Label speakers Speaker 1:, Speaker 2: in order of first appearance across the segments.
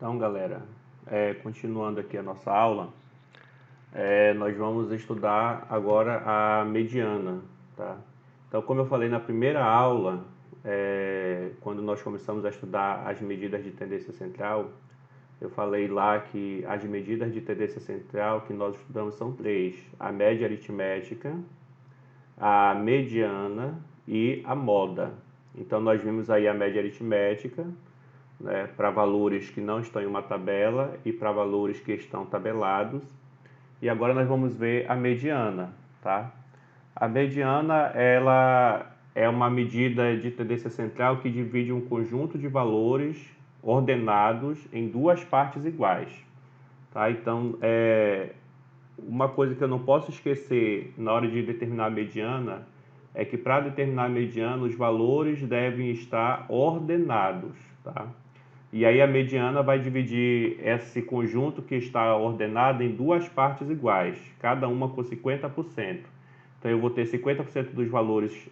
Speaker 1: Então, galera, continuando aqui a nossa aula, nós vamos estudar agora a mediana, tá? Então, como eu falei na primeira aula, quando nós começamos a estudar as medidas de tendência central, eu falei lá que as medidas de tendência central que nós estudamos são três: a média aritmética, a mediana e a moda. Então, nós vimos aí a média aritmética, né, para valores que não estão em uma tabela e para valores que estão tabelados. E agora nós vamos ver a mediana, tá? A mediana, ela é uma medida de tendência central que divide um conjunto de valores ordenados em duas partes iguais, tá? Então, uma coisa que eu não posso esquecer na hora de determinar a mediana é que para determinar a mediana os valores devem estar ordenados, tá? E aí a mediana vai dividir esse conjunto que está ordenado em duas partes iguais, cada uma com 50%. Então eu vou ter 50% dos valores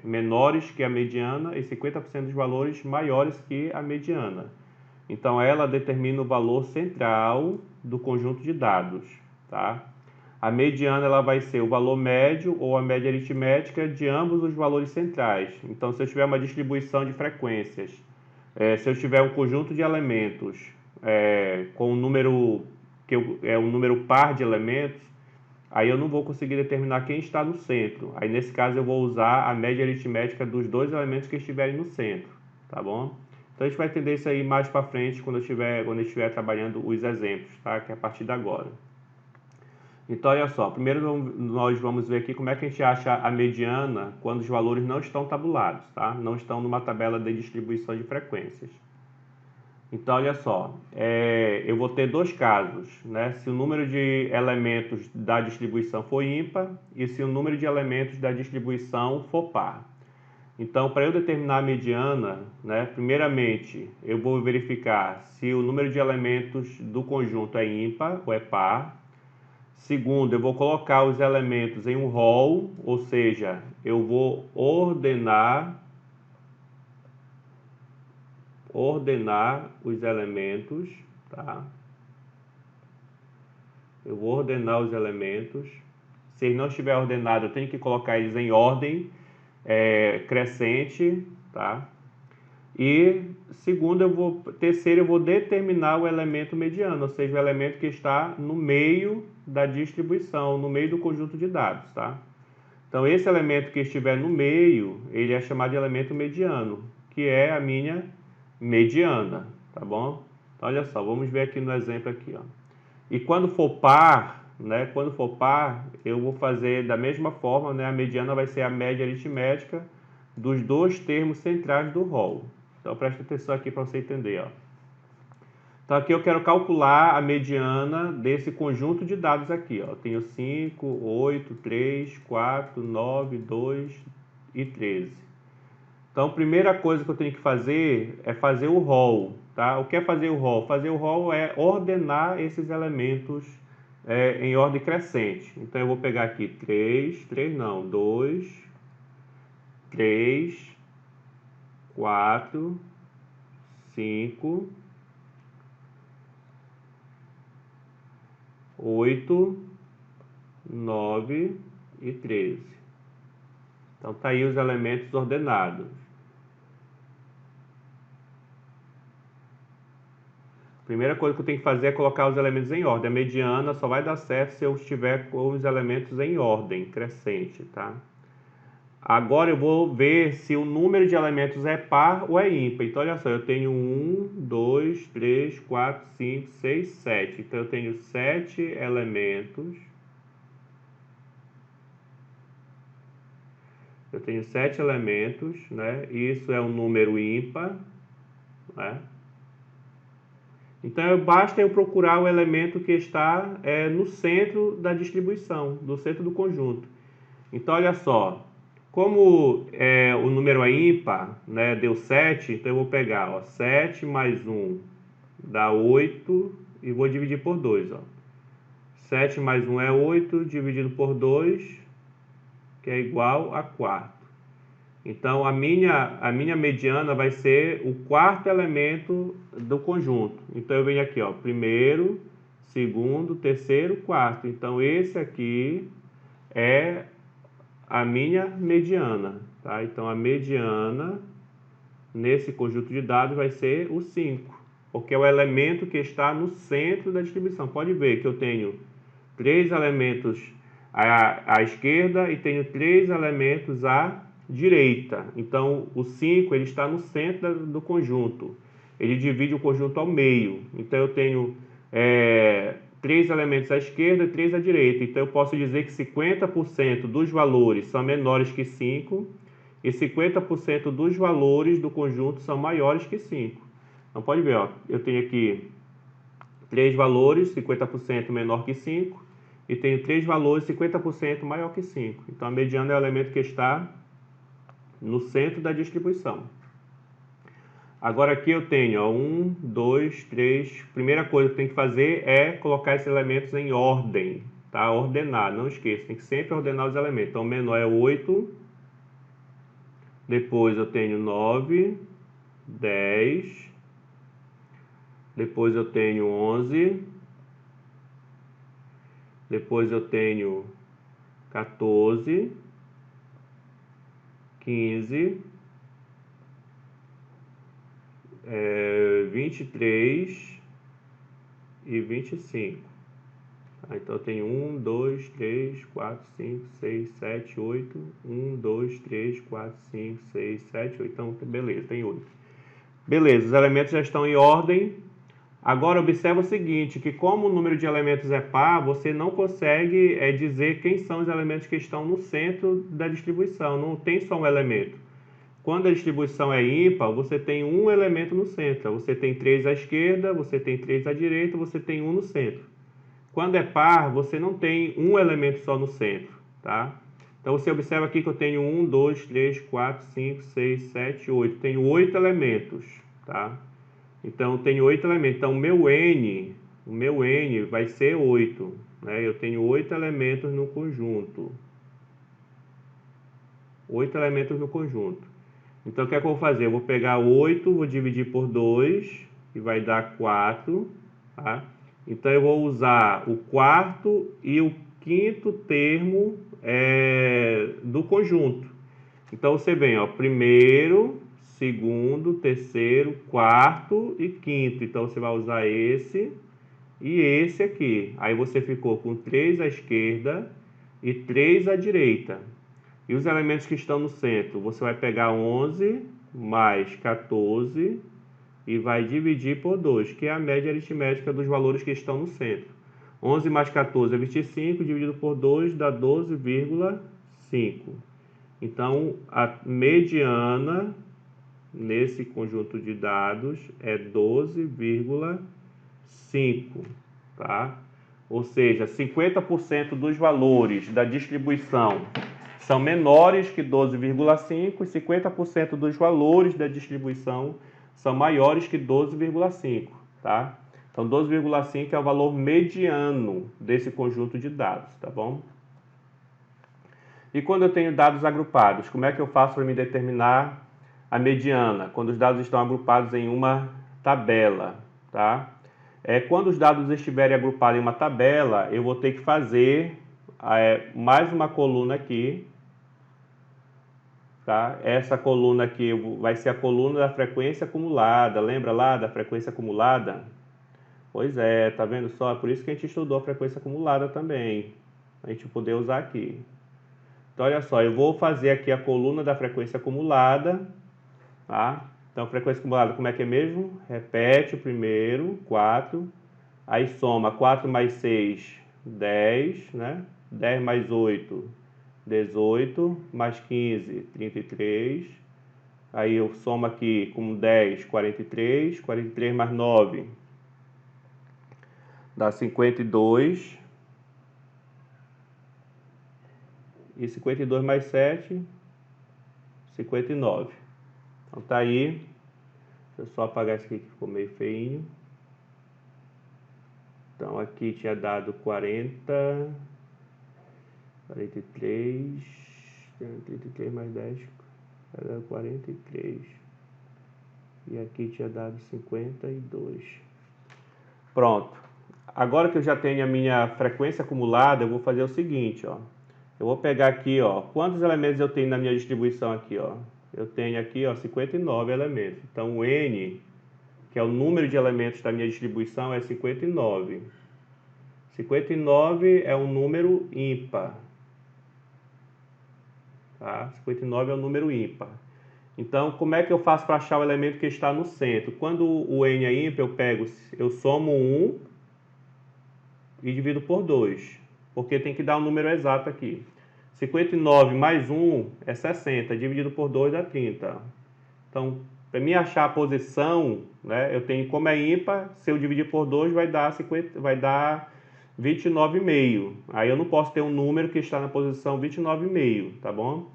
Speaker 1: menores que a mediana e 50% dos valores maiores que a mediana. Então ela determina o valor central do conjunto de dados, tá? A mediana ela vai ser o valor médio ou a média aritmética de ambos os valores centrais. Então se eu tiver uma distribuição de frequências, se eu tiver um conjunto de elementos com um número um número par de elementos, aí eu não vou conseguir determinar quem está no centro. Aí nesse caso eu vou usar a média aritmética dos dois elementos que estiverem no centro, tá bom? Então a gente vai entender isso aí mais para frente quando eu estiver trabalhando os exemplos, tá? Que é a partir de agora. Então, olha só, primeiro nós vamos ver aqui como é que a gente acha a mediana quando os valores não estão tabulados, tá? Não estão numa tabela de distribuição de frequências. Então, olha só, eu vou ter dois casos, né? Se o número de elementos da distribuição for ímpar e se o número de elementos da distribuição for par. Então, para eu determinar a mediana, né, primeiramente, eu vou verificar se o número de elementos do conjunto é ímpar ou é par. Segundo, eu vou colocar os elementos em um rol, ou seja, eu vou ordenar os elementos, tá? Eu vou ordenar os elementos. Se ele não estiver ordenado, eu tenho que colocar eles em ordem crescente, tá? E terceiro, eu vou determinar o elemento mediano, ou seja, o elemento que está no meio da distribuição, no meio do conjunto de dados, tá? Então, esse elemento que estiver no meio, ele é chamado de elemento mediano, que é a minha mediana, tá bom? Então, olha só, vamos ver aqui no exemplo aqui, ó. E quando for par, né, eu vou fazer da mesma forma, né, a mediana vai ser a média aritmética dos dois termos centrais do rol. Então, presta atenção aqui para você entender, ó. Então, aqui eu quero calcular a mediana desse conjunto de dados aqui, ó. Eu tenho 5, 8, 3, 4, 9, 2 e 13. Então, a primeira coisa que eu tenho que fazer é fazer o rol, tá? O que é fazer o rol? Fazer o rol é ordenar esses elementos em ordem crescente. Então, eu vou pegar aqui 2, 3, 4, 5, 8, 9 e 13. Então, tá aí os elementos ordenados. Primeira coisa que eu tenho que fazer é colocar os elementos em ordem. A mediana só vai dar certo se eu estiver com os elementos em ordem crescente, tá? Agora eu vou ver se o número de elementos é par ou é ímpar. Então, olha só, eu tenho 1, 2, 3, 4, 5, 6, 7. Então, eu tenho 7 elementos. Eu tenho 7 elementos, né? Isso é um número ímpar, né? Então, basta eu procurar o elemento que está no centro da distribuição, no centro do conjunto. Então, olha só, como o número é ímpar, né, deu 7, então eu vou pegar, ó, 7 mais 1 dá 8 e vou dividir por 2. Ó. 7 mais 1 é 8, dividido por 2, que é igual a 4. Então, a minha mediana vai ser o quarto elemento do conjunto. Então, eu venho aqui, ó, primeiro, segundo, terceiro, quarto. Então, esse aqui é a minha mediana, tá? Então, a mediana nesse conjunto de dados vai ser o 5, porque é o elemento que está no centro da distribuição. Pode ver que eu tenho 3 elementos à esquerda e tenho 3 elementos à direita. Então, o 5 ele está no centro do conjunto. Ele divide o conjunto ao meio. Então, eu tenho 3 elementos à esquerda e 3 à direita. Então, eu posso dizer que 50% dos valores são menores que 5 e 50% dos valores do conjunto são maiores que 5. Então, pode ver, ó, eu tenho aqui 3 valores, 50% menor que 5, e tenho 3 valores, 50% maior que 5. Então, a mediana é o elemento que está no centro da distribuição. Agora aqui eu tenho 1, 2, 3. Primeira coisa que tem que fazer é colocar esses elementos em ordem, tá? Ordenar, não esqueça, tem que sempre ordenar os elementos. Então, o menor é 8, depois eu tenho 9, 10, depois eu tenho 11, depois eu tenho 14, 15, 23 e 25. Então eu tenho 1, 2, 3, 4, 5, 6, 7, 8. 1, 2, 3, 4, 5, 6, 7, 8. Então, beleza, tem 8. Beleza, os elementos já estão em ordem. Agora, observa o seguinte, que como o número de elementos é par, você não consegue dizer quem são os elementos que estão no centro da distribuição. Não tem só um elemento. Quando a distribuição é ímpar, você tem um elemento no centro. Você tem 3 à esquerda, você tem 3 à direita, você tem 1 no centro. Quando é par, você não tem um elemento só no centro, tá? Então, você observa aqui que eu tenho 1, 2, 3, 4, 5, 6, 7, 8. Tenho 8 elementos, tá? Então, eu tenho 8 elementos. Então, o meu N vai ser 8, né? Eu tenho 8 elementos no conjunto. 8 elementos no conjunto. Então, o que é que eu vou fazer? Eu vou pegar 8, vou dividir por 2, e vai dar 4, tá? Então, eu vou usar o quarto e o quinto termo do conjunto. Então, você vem, ó, primeiro, segundo, terceiro, quarto e quinto. Então, você vai usar esse e esse aqui. Aí, você ficou com 3 à esquerda e 3 à direita. E os elementos que estão no centro, você vai pegar 11 mais 14 e vai dividir por 2, que é a média aritmética dos valores que estão no centro. 11 mais 14 é 25, dividido por 2 dá 12,5. Então, a mediana nesse conjunto de dados é 12,5, tá? Ou seja, 50% dos valores da distribuição são menores que 12,5 e 50% dos valores da distribuição são maiores que 12,5, tá? Então, 12,5 é o valor mediano desse conjunto de dados, tá bom? E quando eu tenho dados agrupados, como é que eu faço para me determinar a mediana? Quando os dados estão agrupados em uma tabela, tá? Quando os dados estiverem agrupados em uma tabela, eu vou ter que fazer mais uma coluna aqui, tá? Essa coluna aqui vai ser a coluna da frequência acumulada. Lembra lá da frequência acumulada? Pois é, tá vendo só? É por isso que a gente estudou a frequência acumulada também, a gente poder usar aqui. Então, olha só, eu vou fazer aqui a coluna da frequência acumulada, tá? Então, frequência acumulada, como é que é mesmo? Repete o primeiro, 4, aí soma 4 mais 6, 10, né? 10 mais 8, 18, mais 15, 33. Aí eu somo aqui com 10, 43, 43 mais 9, dá 52. E 52 mais 7, 59. Então tá aí. Deixa eu só apagar esse aqui que ficou meio feinho. Então aqui tinha dado 40, 43, 33 mais 10, Era 43. E aqui tinha dado 52. Pronto. Agora que eu já tenho a minha frequência acumulada, eu vou fazer o seguinte, ó. Eu vou pegar aqui, ó, quantos elementos eu tenho na minha distribuição aqui, ó. Eu tenho aqui, ó, 59 elementos. Então, o N, que é o número de elementos da minha distribuição, é 59. 59 é um número ímpar. Tá? 59 é um número ímpar. Então, como é que eu faço para achar o elemento que está no centro? Quando o N é ímpar, eu somo 1 e divido por 2, porque tem que dar um número exato aqui. 59 mais 1 é 60, dividido por 2 dá 30. Então, para mim achar a posição, né, eu tenho, como é ímpar, se eu dividir por 2 vai dar 29,5. Aí eu não posso ter um número que está na posição 29,5, tá bom?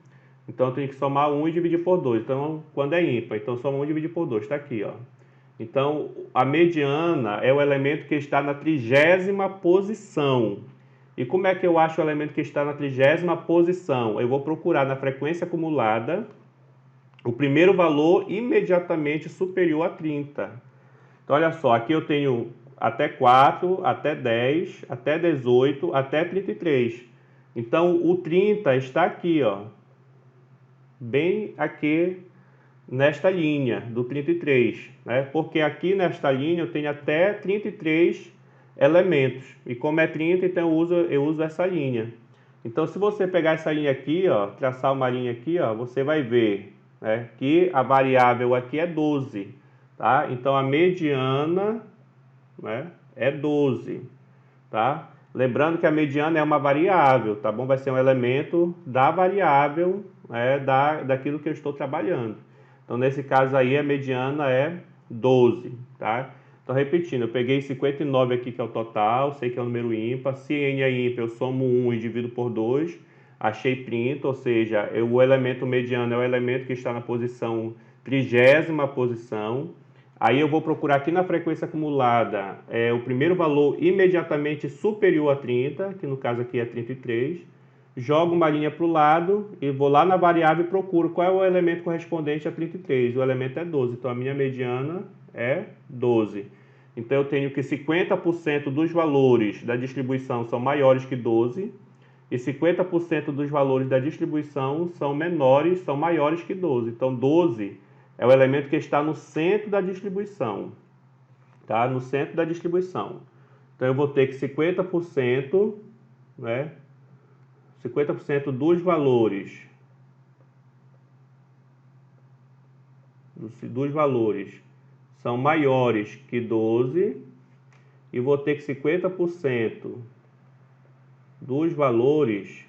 Speaker 1: Então eu tenho que somar 1 e dividir por 2. Então, quando é ímpar, então soma 1 e dividir por 2, está aqui, ó. Então, a mediana é o elemento que está na 30ª posição. E como é que eu acho o elemento que está na 30ª posição? Eu vou procurar na frequência acumulada o primeiro valor imediatamente superior a 30. Então, olha só, aqui eu tenho até 4, até 10, até 18, até 33. Então, o 30 está aqui, ó, bem aqui nesta linha do 33, né? Porque aqui nesta linha eu tenho até 33 elementos. E como é 30, então eu uso essa linha. Então, se você pegar essa linha aqui, ó, traçar uma linha aqui, ó, você vai ver, né, que a variável aqui é 12, tá? Então, a mediana, né, é 12, tá? Lembrando que a mediana é uma variável, tá bom? Vai ser um elemento da variável, daquilo que eu estou trabalhando. Então, nesse caso aí, a mediana é 12, tá? Então, repetindo, eu peguei 59 aqui, que é o total, sei que é um número ímpar. Se n é ímpar, eu somo 1 e divido por 2, achei 30, ou seja, o elemento mediano é o elemento que está na posição 30ª posição. Aí eu vou procurar aqui na frequência acumulada o primeiro valor imediatamente superior a 30, que no caso aqui é 33. Jogo uma linha para o lado e vou lá na variável e procuro qual é o elemento correspondente a 33. O elemento é 12, então a minha mediana é 12. Então eu tenho que 50% dos valores da distribuição são maiores que 12 e 50% dos valores da distribuição são maiores que 12. Então 12 é o elemento que está no centro da distribuição, tá? No centro da distribuição. Então eu vou ter que 50%, né? 50% dos valores são maiores que 12 e vou ter que 50% dos valores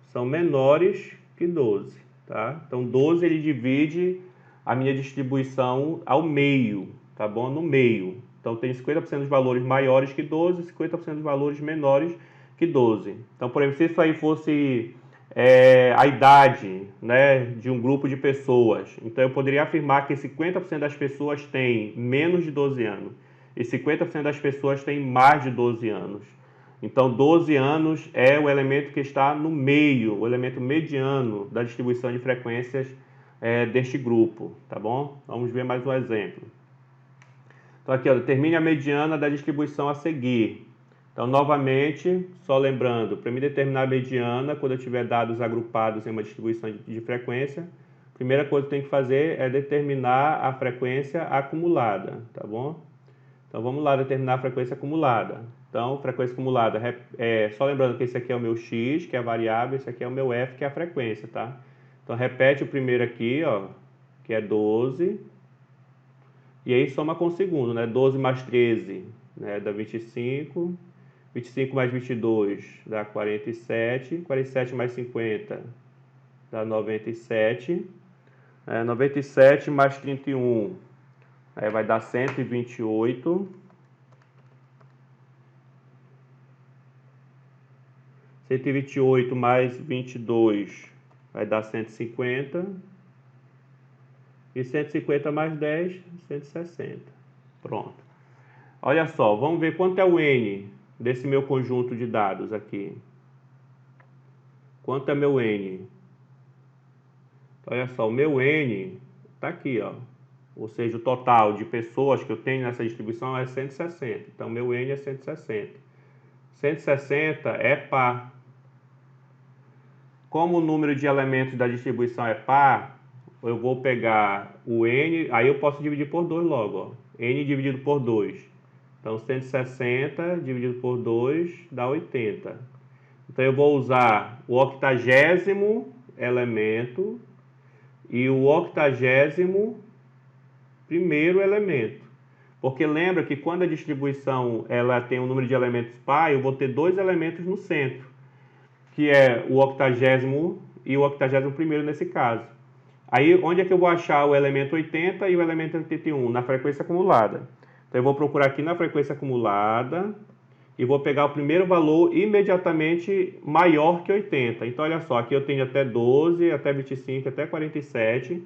Speaker 1: são menores que 12, tá? Então 12 ele divide a minha distribuição ao meio, tá bom? No meio. Então tem 50% dos valores maiores que 12 e 50% dos valores menores que 12. Então, por exemplo, se isso aí fosse a idade, né, de um grupo de pessoas, então eu poderia afirmar que 50% das pessoas têm menos de 12 anos e 50% das pessoas têm mais de 12 anos. Então, 12 anos é o elemento que está no meio, o elemento mediano da distribuição de frequências deste grupo, tá bom? Vamos ver mais um exemplo. Então, aqui, ó, determine a mediana da distribuição a seguir. Então, novamente, só lembrando, para me determinar a mediana, quando eu tiver dados agrupados em uma distribuição de frequência, a primeira coisa que eu tenho que fazer é determinar a frequência acumulada, tá bom? Então, vamos lá determinar a frequência acumulada. Então, frequência acumulada, só lembrando que esse aqui é o meu x, que é a variável, esse aqui é o meu f, que é a frequência, tá? Então, repete o primeiro aqui, ó, que é 12, e aí soma com o segundo, né? 12 mais 13, né, dá 25, 25 mais 22 dá 47, 47 mais 50 dá 97, 97 mais 31 vai dar 128, 128 mais 22 vai dar 150. E 150 mais 10, 160. Pronto. Olha só, vamos ver quanto é o N desse meu conjunto de dados aqui. Quanto é meu N? Olha só, o meu N está aqui, ó. Ou seja, o total de pessoas que eu tenho nessa distribuição é 160. Então, meu N é 160. 160 é par. Como o número de elementos da distribuição é par, eu vou pegar o N, aí eu posso dividir por 2 logo, ó. N dividido por 2. Então, 160 dividido por 2 dá 80. Então, eu vou usar o 80º elemento e o 80º primeiro elemento. Porque lembra que quando a distribuição ela tem um número de elementos par, eu vou ter dois elementos no centro, que é o 80º e o 81º nesse caso. Aí, onde é que eu vou achar o elemento 80 e o elemento 81? Na frequência acumulada. Então, eu vou procurar aqui na frequência acumulada e vou pegar o primeiro valor imediatamente maior que 80. Então, olha só, aqui eu tenho até 12, até 25, até 47.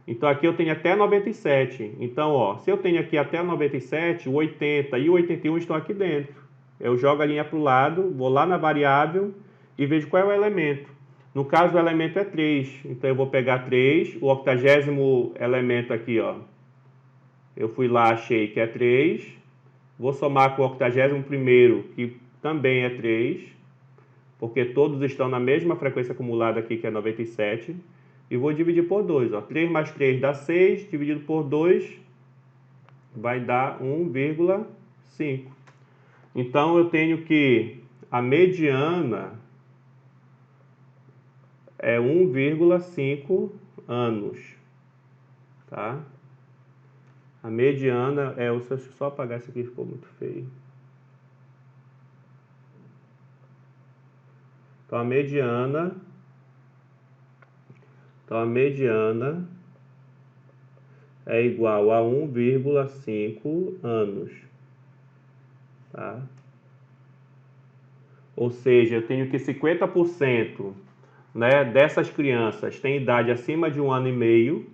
Speaker 1: Então, aqui eu tenho até 97. Então, ó, se eu tenho aqui até 97, o 80 e o 81 estão aqui dentro. Eu jogo a linha para o lado, vou lá na variável e vejo qual é o elemento. No caso, o elemento é 3. Então, eu vou pegar 3, o 80º elemento aqui, ó. Eu fui lá, achei que é 3. Vou somar com o 81º, que também é 3, porque todos estão na mesma frequência acumulada aqui, que é 97. E vou dividir por 2. Ó. 3 mais 3 dá 6, dividido por 2 vai dar 1,5. Então, eu tenho que a mediana é 1,5 anos. Tá? A mediana é... Deixa eu só apagar isso aqui, ficou muito feio. Então, a mediana é igual a 1,5 anos. Tá? Ou seja, eu tenho que 50%, né, dessas crianças têm idade acima de 1 ano e meio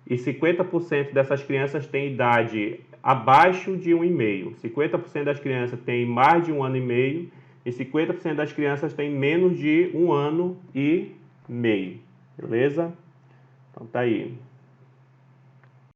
Speaker 1: e 50% dessas crianças têm idade abaixo de 1 e meio. 50% das crianças têm mais de 1 ano e meio e 50% das crianças têm menos de 1 ano e meio. Beleza? Então tá aí.